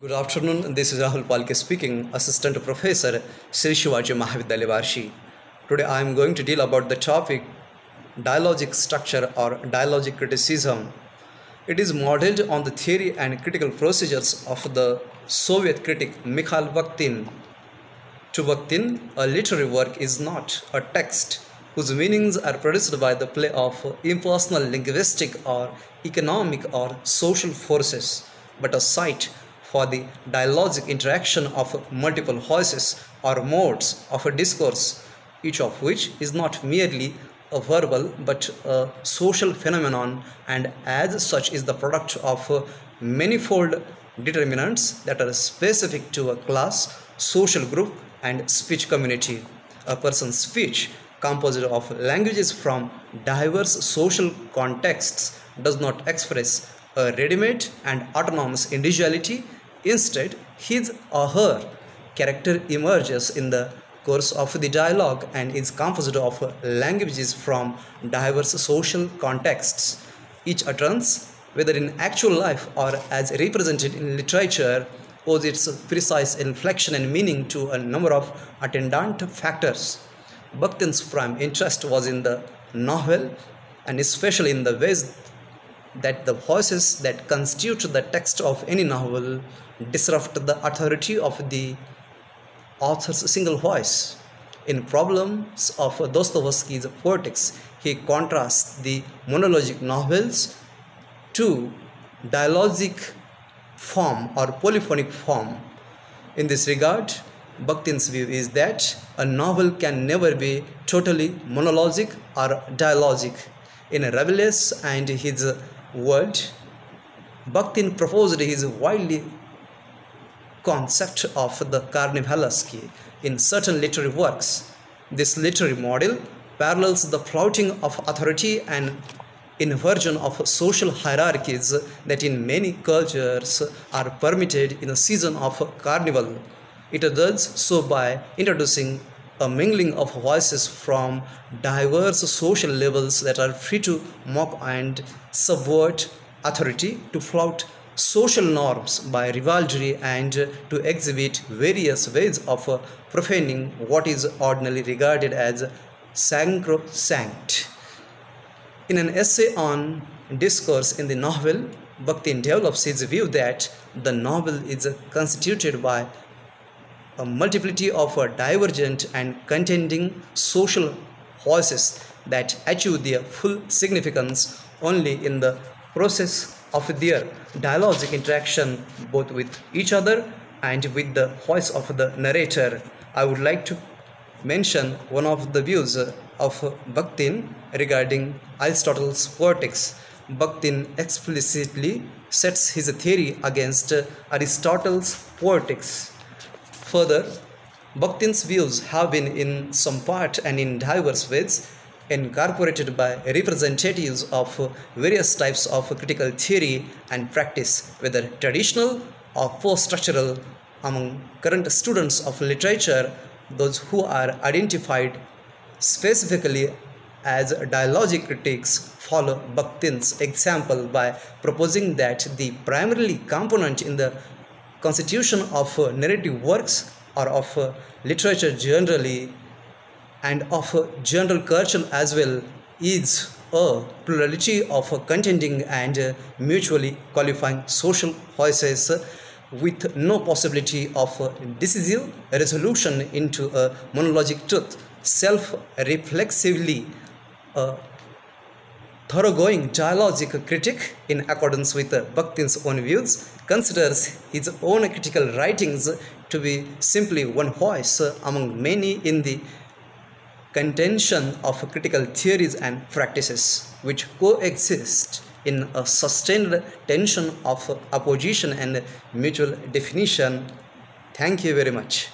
Good afternoon. This is Rahul Palke speaking, Assistant Professor, Sri Shivaji Mahavidyalaya Varshi. Today I am going to deal about the topic dialogic structure or dialogic criticism. It is modeled on the theory and critical procedures of the Soviet critic Mikhail Bakhtin. To Bakhtin, a literary work is not a text whose meanings are produced by the play of impersonal linguistic or economic or social forces, but a site for the dialogic interaction of multiple voices or modes of a discourse, each of which is not merely a verbal but a social phenomenon, and as such is the product of manifold determinants that are specific to a class, social group, and speech community. A person's speech, composed of languages from diverse social contexts, does not express a ready-made and autonomous individuality. Instead, his or her character emerges in the course of the dialogue and is composed of languages from diverse social contexts. Each utterance, whether in actual life or as represented in literature, owes its precise inflection and meaning to a number of attendant factors. Bakhtin's prime interest was in the novel, and especially in the ways that the voices that constitute the text of any novel disrupt the authority of the author's single voice. In Problems of Dostoevsky's Poetics, he contrasts the monologic novels to dialogic form or polyphonic form. In this regard, Bakhtin's view is that a novel can never be totally monologic or dialogic. In Rabelais and His World, Bakhtin proposed his widely concept of the carnivalesque in certain literary works. This literary model parallels the flouting of authority and inversion of social hierarchies that in many cultures are permitted in a season of carnival. It does so by introducing a mingling of voices from diverse social levels that are free to mock and subvert authority, to flout social norms by ribaldry, and to exhibit various ways of profaning what is ordinarily regarded as sacrosanct. In an essay on discourse in the novel, Bakhtin develops his view that the novel is constituted by a multiplicity of divergent and contending social voices that achieve their full significance only in the process of their dialogic interaction both with each other and with the voice of the narrator. I would like to mention one of the views of Bakhtin regarding Aristotle's Poetics. Bakhtin explicitly sets his theory against Aristotle's Poetics. Further, Bakhtin's views have been in some part and in diverse ways incorporated by representatives of various types of critical theory and practice, whether traditional or post-structural. Among current students of literature, those who are identified specifically as dialogic critics follow Bakhtin's example by proposing that the primary component in the constitution of narrative works or of literature generally and of general culture as well is a plurality of contending and mutually qualifying social voices with no possibility of decisive resolution into a monologic truth. Self-reflexively, a thoroughgoing dialogic critic, in accordance with Bakhtin's own views, considers his own critical writings to be simply one voice among many in the contention of critical theories and practices, which coexist in a sustained tension of opposition and mutual definition. Thank you very much.